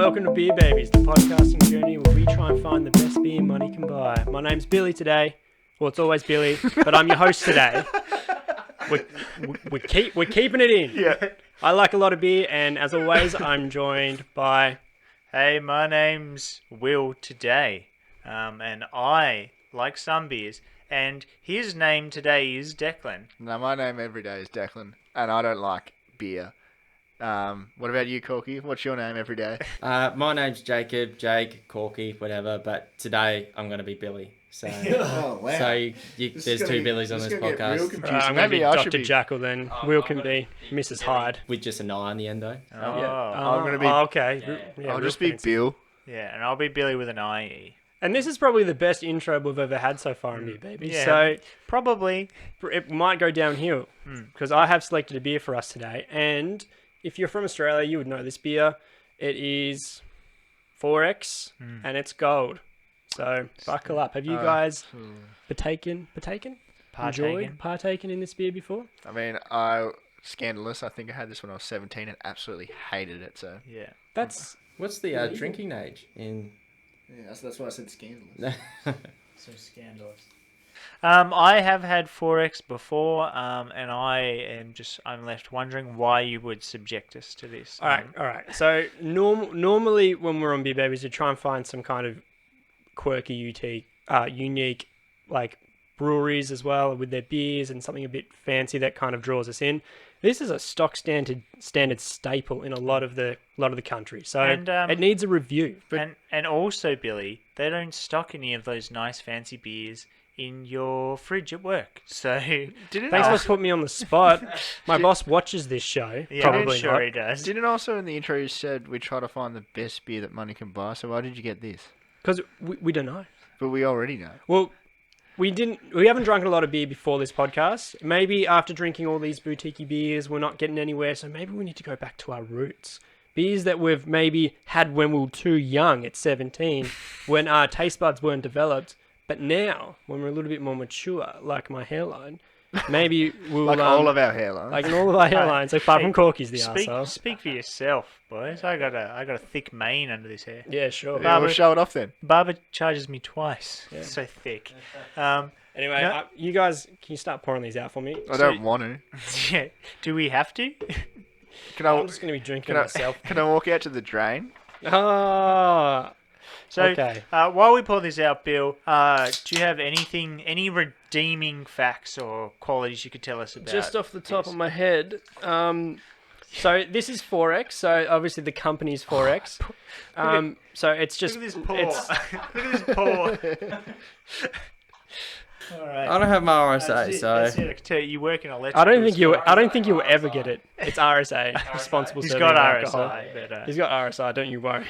welcome to Beer Babies, the podcasting journey where we try and find the best beer money can buy. My name's Billy today. Well, it's always Billy, but I'm your host today. We're keeping it in. Yeah. I like a lot of beer, and as always, I'm joined by... Hey, my name's Will today, and I like some beers, and his name today is Declan. No, my name every day is Declan, and I don't like beer. What about you, Corky? What's your name every day? My name's Jacob, Jake, Corky, whatever, but today I'm going to be Billy. So, Oh, wow. so there's two Billies on this podcast. I'm going to be Maybe I should Dr. be- Jackal then. Will can be Mrs. Hyde. With just an eye on the end, though. Oh, Yeah. I'm gonna be- okay. Yeah, I'll real just be fancy. Bill. yeah, and I'll be Billy with an IE. And this is probably the best intro we've ever had so far in Beer Babies. Yeah. So Probably. it might go downhill because I have selected a beer for us today. And if you're from Australia, you would know this beer. It is 4X and it's gold. So buckle up. Have you guys partaken in this beer before? I mean, scandalous. I think I had this when I was 17 and absolutely hated it. So Yeah. That's What's the drinking age in... yeah, that's why I said scandalous. So scandalous. I have had 4X before, and I'm left wondering why you would subject us to this. all right. So normally when we're on Beer Babies, we try and find some kind of quirky, unique, like breweries as well with their beers and something a bit fancy that kind of draws us in. This is a stock standard staple in a lot of the country, so And, it needs a review. And also, Billy, they don't stock any of those nice fancy beers in your fridge at work. So Thanks for putting me on the spot. My boss watches this show. Yeah, Probably I'm sure not. he does. Didn't also in the intro you said we try to find the best beer that money can buy. So why did you get this? Because we don't know. But we already know. Well, we haven't drunk a lot of beer before this podcast. Maybe after drinking all these boutique beers, we're not getting anywhere. So maybe we need to go back to our roots. Beers that we've maybe had when we were too young at 17, when our taste buds weren't developed. But now, when we're a little bit more mature, like my hairline, maybe we'll... Like all of our hairlines. Like in all of our hairlines, apart from Corky's the arsehole. Speak for yourself, boys. I got a thick mane under this hair. Yeah, sure. yeah, we'll show it off then. Barber charges me twice. It's so thick. Anyway, No. you guys, can you start pouring these out for me? I don't want to. Yeah. Do we have to? Can I'm just going to be drinking myself. Can I walk out to the drain? Ah, So, okay. while we pour this out, Bill, do you have any redeeming facts or qualities you could tell us about? Just off the top this? of my head. So this is 4X. So obviously the company's 4X. So it's just... Look at this pour. it's- Look at this pour. All right. I don't have my That's RSA, it, so... that's it. I can tell you work in electrical. I don't think you'll ever get it. It's RSA, responsible He's serving got of alcohol. RSI, but He's got RSI. Don't you worry.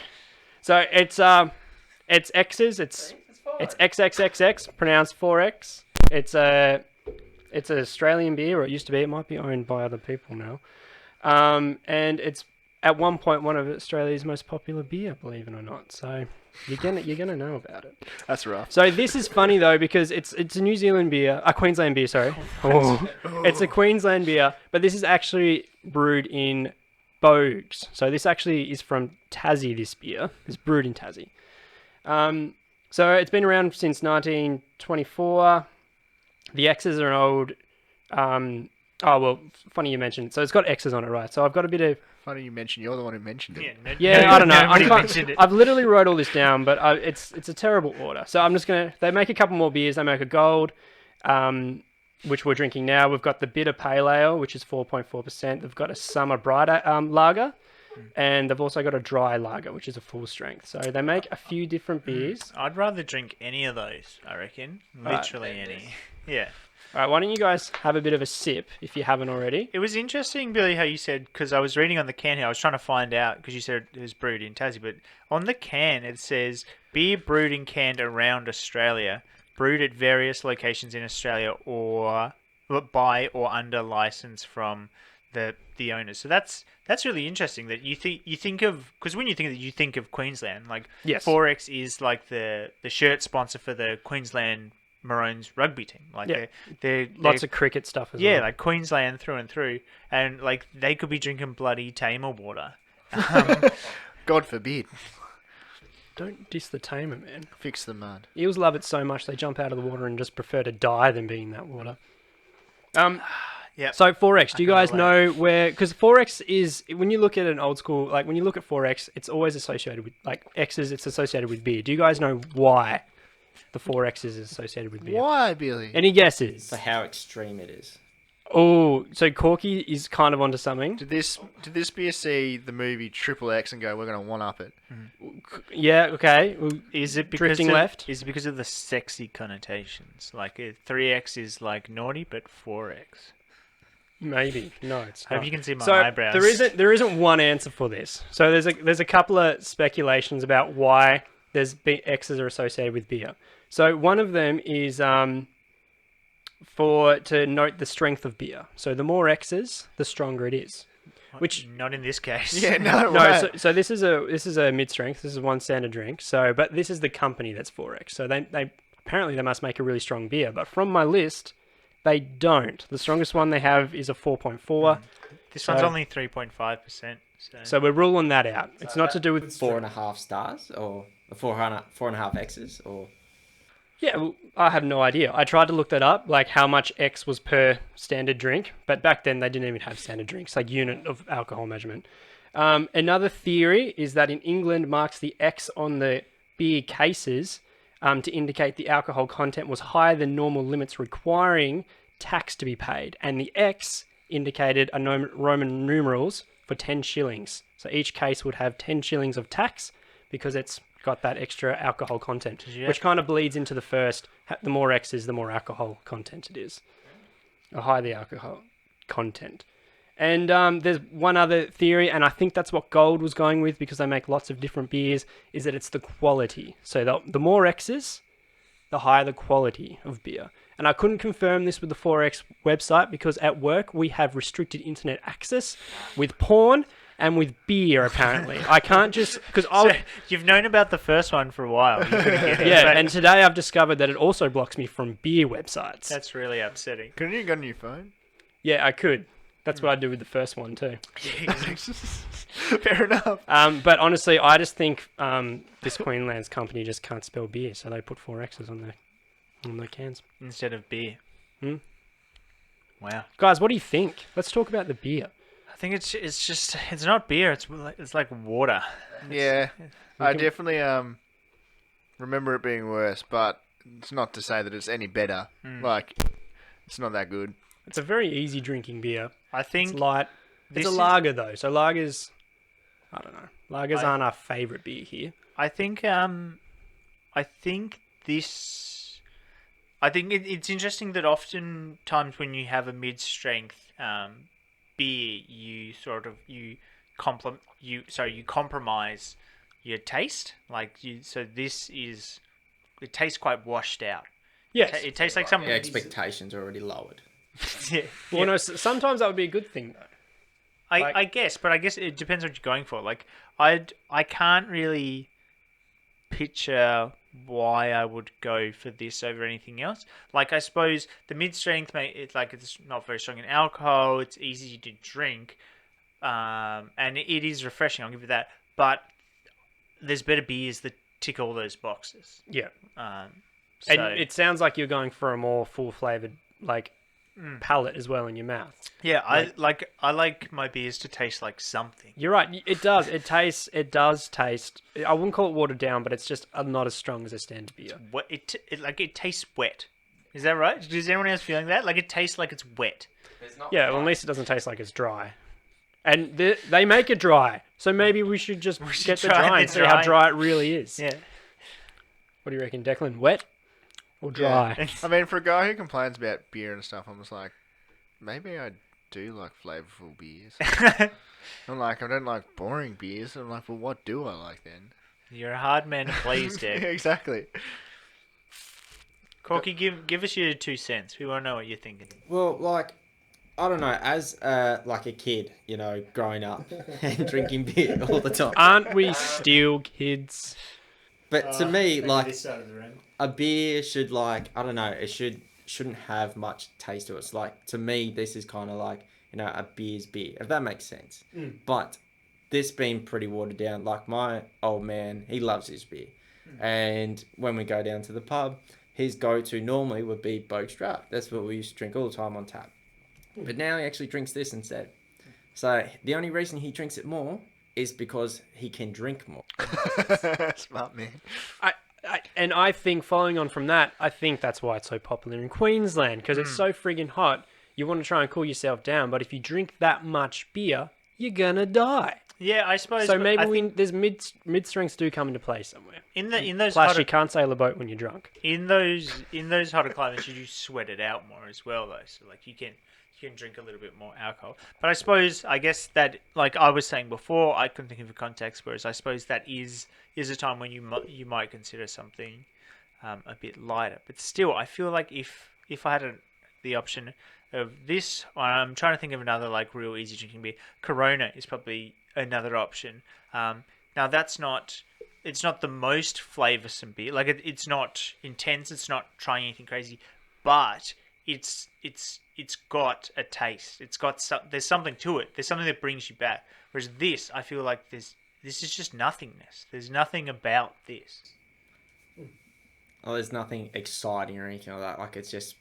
So it's X's. It's XXXX, pronounced 4X. It's an Australian beer, or it used to be. It might be owned by other people now. And it's at one point one of Australia's most popular beer, believe it or not. So you're gonna know about it. That's rough. So this is funny though because it's a New Zealand beer, a Queensland beer. Sorry, it's a Queensland beer, but this is actually brewed in Bogues. So this actually is from Tassie. This beer is brewed in Tassie. So it's been around since 1924. The X's are an old. Oh well, funny you mentioned. So it's got X's on it, right? So I've got a bit of. Funny you mentioned you're the one who mentioned it. Yeah, I don't know. Nobody mentioned it. I've literally wrote all this down, but it's a terrible order. So I'm just gonna. They make a couple more beers. They make a gold, which we're drinking now. We've got the bitter pale ale, which is 4.4%. They've got a summer brighter lager, and they've also got a dry lager, which is a full strength. So they make a few different beers. I'd rather drink any of those, I reckon. Literally any. Yeah. All right, why don't you guys have a bit of a sip if you haven't already? It was interesting, Billy, how you said, because I was reading on the can here, I was trying to find out, because you said it was brewed in Tassie, but on the can it says, beer brewed and canned around Australia, brewed at various locations in Australia or by or under license from the owners. So that's really interesting that you think of, because when you think of it, you think of Queensland, like Yes. 4X is like the shirt sponsor for the Queensland Maroons rugby team. Like Yeah. they're Lots of cricket stuff as well. yeah, like Queensland through and through, and like they could be drinking bloody Tamer water. God forbid. Don't diss the tamer, man. Fix the mud. Eels love it so much they jump out of the water and just prefer to die than be in that water. Yep. So 4X, do you can guys relate. know where? Because 4X is, when you look at an old school, like when you look at 4X, it's always associated with, like X's, it's associated with beer. Do you guys know why the 4X is associated with beer? Why, Billy? Any guesses? For how extreme it is. Oh, so Corky is kind of onto something. Did this beer see the movie Triple X and go, we're going to one-up it? Yeah, okay. Well, Is it because Drifting of, left? Is it because of the sexy connotations? Like 3x is like naughty, but 4x. maybe. No, it's I hope not. you can see my So eyebrows. there isn't one answer for this. So there's a couple of speculations about why X's are associated with beer. So one of them is to note the strength of beer. So the more X's, the stronger it is. Which Not in this case. Yeah, no, no, way. so this is a mid strength. This is one standard drink. So, but this is the company that's 4X. So they apparently they must make a really strong beer. But from my list, they don't. The strongest one they have is a 4.4. This one's So- only 3.5%. So we're ruling that out. It's not to do with 4.5 stars or 4.5 X's or Yeah, well, I have no idea. I tried to look that up, like how much X was per standard drink, but back then they didn't even have standard drinks, like unit of alcohol measurement. Another theory is that in England marks the X on the beer cases to indicate the alcohol content was higher than normal limits requiring tax to be paid, and the X indicated Roman numerals for 10 shillings. So each case would have 10 shillings of tax because it's got that extra alcohol content, which kind of bleeds into the first. The more X is, the more alcohol content it is. The higher the alcohol content. And there's one other theory, and I think that's what Gold was going with because they make lots of different beers, is that it's the quality. So the more X's, the higher the quality of beer. And I couldn't confirm this with the 4X website because at work we have restricted internet access with porn and with beer, apparently. I can't just... because So you've known about the first one for a while. You couldn't get it, yeah, but and today I've discovered that it also blocks me from beer websites. that's really upsetting. Couldn't you get a new phone? Yeah, I could. That's what I do with the first one too. Fair enough. But honestly, I just think this Queensland's company just can't spell beer, so they put 4X's on their cans. Instead of beer. Hmm. Wow. Guys, what do you think? Let's talk about the beer. I think it's not beer. It's like water. Yeah, I can- definitely remember it being worse, but it's not to say that it's any better. Like, it's not that good. It's a very easy drinking beer. I It's think light. this It's a is- lager though, so lagers, I don't know. Lagers aren't our favourite beer here. I think it's interesting that oftentimes when you have a mid-strength beer, you compromise your taste. It tastes quite washed out. Yes. It tastes like some your expectations are already lowered. Yeah. Well, no, sometimes that would be a good thing though. I guess, but I guess it depends what you're going for. Like, I can't really picture why I would go for this over anything else. Like, I suppose the mid-strength, it's not very strong in alcohol. It's easy to drink, and it is refreshing. I'll give you that. But there's better beers that tick all those boxes. Yeah. So And it sounds like you're going for a more full flavoured, like, palate as well in your mouth. yeah, I like my beers to taste like something. You're right. It does. It does taste. I wouldn't call it watered down, but it's just not as strong as a standard beer. What it tastes wet. Is that right? Is anyone else feeling that? Like, it tastes like it's wet. Yeah, well, at least it doesn't taste like it's dry. And they make it dry, so maybe we should just get the try dry the and see how dry. dry it really is. Yeah. What do you reckon, Declan? Wet or dry? Yeah. I mean, for a guy who complains about beer and stuff, I'm just like, maybe I do like flavorful beers. I'm like, I don't like boring beers. I'm like, well, what do I like then? You're a hard man to please, Yeah, Dick. exactly. Corky, give us your 2 cents. We want to know what you're thinking. Well, like, I don't know, as like a kid, you know, growing up and drinking beer all the time. Aren't we still kids? But to me, like, side of the room. a beer should, like, I don't know, it shouldn't have much taste to it. It's like, to me, this is kind of like, you know, a beer's beer, if that makes sense. But this being pretty watered down. Like my old man, he loves his beer, and when we go down to the pub, his go-to normally would be Boag's Draft. That's what we used to drink all the time on tap. But now he actually drinks this instead. So the only reason he drinks it more is because he can drink more. Smart man. And I think, following on from that, I think that's why it's so popular in Queensland, because it's so friggin' hot. You want to try and cool yourself down, but if you drink that much beer, you're gonna die. Yeah, I suppose. So maybe I think there's mid strengths do come into play somewhere. in those Plus, hotter, you can't sail a boat when you're drunk. in those hotter climates, you do sweat it out more as well, though. So like you can drink a little bit more alcohol. But I guess that, like I was saying before, I couldn't think of a context. Whereas I suppose that is a time when you might consider something a bit lighter. But still, I feel like if I had the option of this, I'm trying to think of another like real easy drinking beer. Corona is probably another option. Now it's not the most flavoursome beer. Like it's not intense. It's not trying anything crazy, but it's got a taste. There's something to it. There's something that brings you back. Whereas this, I feel like this is just nothingness. There's nothing about this. Oh, there's nothing exciting or anything like that. Like it's just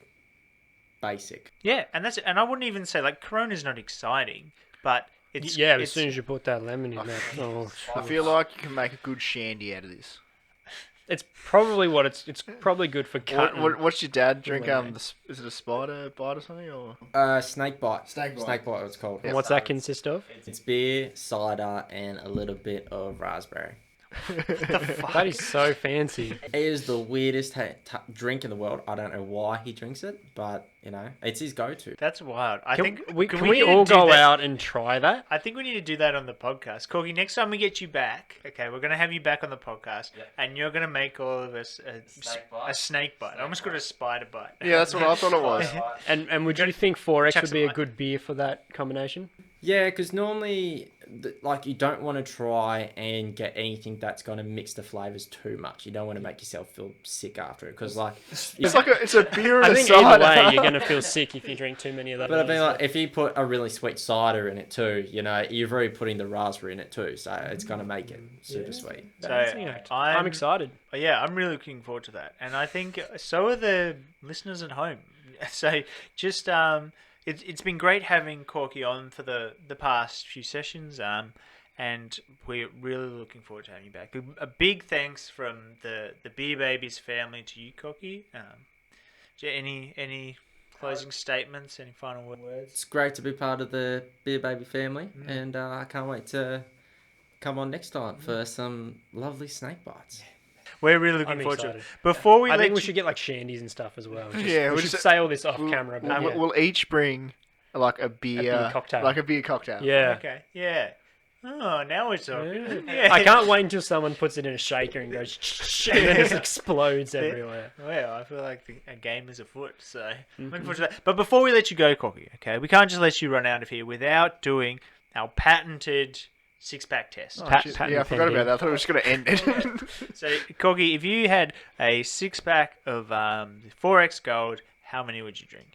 basic. Yeah, and I wouldn't even say like Corona's not exciting, but it's As soon as you put that lemon in there, I feel like you can make a good shandy out of this. it's probably what it's probably good for cutting. What's your dad drink? Lemon. Is it a spider bite or something? Or Snake bite. Snake bite. Snake bite. It's called. And what's that consist of? It's beer, cider, and a little bit of raspberry. That is so fancy. It is the weirdest drink in the world. I don't know why he drinks it, but it's his go-to. That's wild. Can we need to all do go that? out and try that? I think we need to do that on the podcast. Corky, next time we get you back, okay, we're going to have you back on the podcast, and you're going to make all of us a snake bite. I almost got a spider bite. yeah, that's what I thought it was. And would you think 4X Chuck would some be a light. good beer for that combination? Yeah, because normally, you don't want to try and get anything that's going to mix the flavors too much. You don't want to make yourself feel sick after it, because It's a beer and I a think cider. either way, you're going to feel sick if you drink too many of those. But I mean, like, if you put a really sweet cider in it too, you're already putting the raspberry in it too, so it's going to make it super sweet. So I'm excited. Yeah, I'm really looking forward to that. And I think so are the listeners at home. So just it's been great having Corky on for the past few sessions, and we're really looking forward to having you back. A big thanks from the Beer Babies family to you, Corky. Any closing statements? Any final words? It's great to be part of the Beer Baby family, and I can't wait to come on next time for some lovely snake bites. We're really looking I'm forward to it. excited. Before we I let think we you... should get like shandies and stuff as well. Yeah, we we'll should just- say all this off camera. But yeah. We'll each bring like a beer cocktail. Like a beer cocktail. Yeah. Okay, yeah. Oh, now we're talking. Yeah. I can't wait until someone puts it in a shaker and goes and then it just explodes everywhere. Well, I feel like a game is afoot, so looking forward to that. But before we let you go, Corky, okay, we can't just let you run out of here without doing our patented six-pack test. Oh, Pat- shit. patent Yeah, I forgot pending. about that. I thought we were just going to end it. So, Corky, if you had a six-pack of 4X Gold, how many would you drink?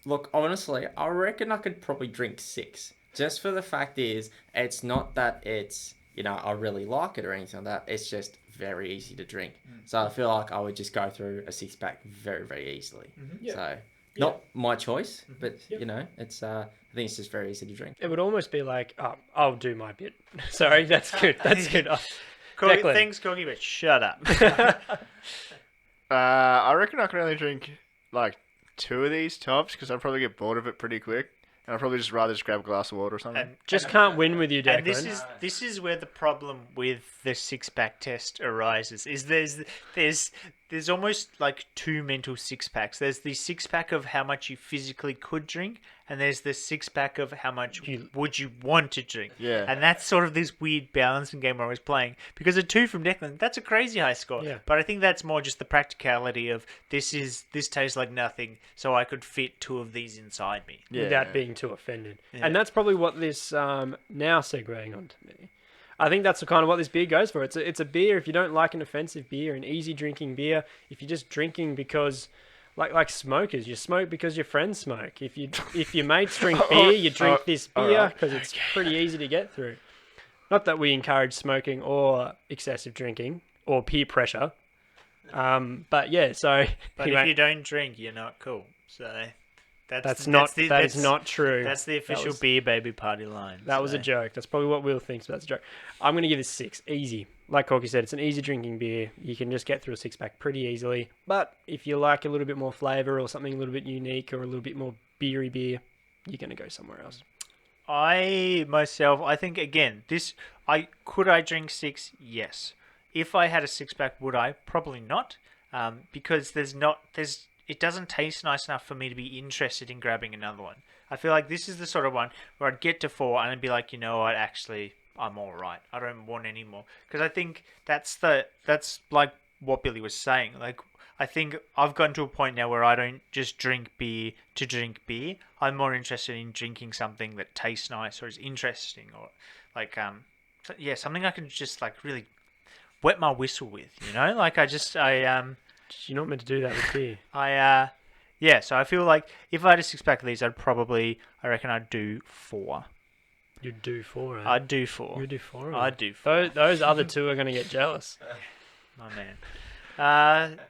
Look, honestly, I reckon I could probably drink 6. Just for the fact is, it's not that it's, I really like it or anything like that. It's just very easy to drink. So I feel like I would just go through a 6-pack very, very easily. Yeah. So, not my choice, but, it's, I think it's just very easy to drink. It would almost be like, oh, I'll do my bit. Sorry, that's good. That's good. Corky, Declan. thanks, Corky, but shut up. I reckon I can only drink like 2 of these tops because I'd probably get bored of it pretty quick. And I'd probably just rather just grab a glass of water or something. Just can't win with you, Declan. And this is where the problem with the six-pack test arises. Is there's almost like 2 mental six-packs. There's the six-pack of how much you physically could drink, and there's the six-pack of how much would you want to drink. Yeah. And that's sort of this weird balancing game we're always playing. Because a 2 from Declan, that's a crazy high score. Yeah. But I think that's more just the practicality of this tastes like nothing, so I could fit 2 of these inside me. Yeah. without being too offended. Yeah. And that's probably what this now segueing on to me. I think that's kind of what this beer goes for. It's a beer if you don't like an offensive beer, an easy drinking beer. If you're just drinking because, like smokers, you smoke because your friends smoke. If your mates drink beer, you drink this beer because it's pretty easy to get through. Not that we encourage smoking or excessive drinking or peer pressure. But yeah, so But anyway, if you don't drink, you're not cool. So that is not true. That's the official was- Beer Baby party line. That was a joke. That's probably what Will thinks, but that's a joke. I'm going to give this 6. Easy. Like Corky said, it's an easy drinking beer. You can just get through a 6-pack pretty easily. But if you like a little bit more flavour or something a little bit unique or a little bit more beery beer, you're going to go somewhere else. I think again, could I drink 6? Yes. If I had a 6-pack, would I? Probably not. Because it doesn't taste nice enough for me to be interested in grabbing another one. I feel like this is the sort of one where I'd get to 4 and I'd be like, you know what, actually, I'm all right. I don't want any more. Because I think that's like what Billy was saying. Like, I think I've gotten to a point now where I don't just drink beer to drink beer. I'm more interested in drinking something that tastes nice or is interesting, or like something I can just like really wet my whistle with. You know, like You're not meant to do that with beer. so I feel like if I had a 6-pack of these, I reckon I'd do 4. You'd do 4. Eh? I'd do 4. You'd do 4. I'd do 4. Those other 2 are going to get jealous. Oh man.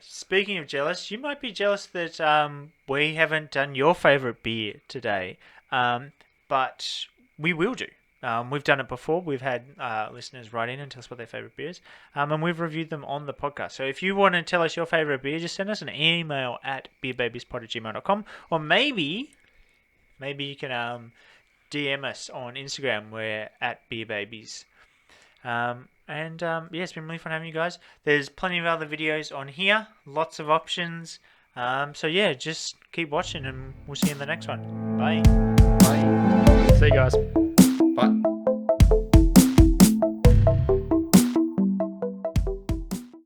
Speaking of jealous, you might be jealous that we haven't done your favourite beer today, but we will do. We've done it before. We've had listeners write in and tell us what their favourite beer is, and we've reviewed them on the podcast. So if you want to tell us your favourite beer, just send us an email at beerbabiespod@gmail.com, or maybe you can DM us on Instagram. We're at beerbabies. It's been really fun having you guys. There's plenty of other videos on here, lots of options. Just keep watching, and we'll see you in the next one. Bye. See you guys.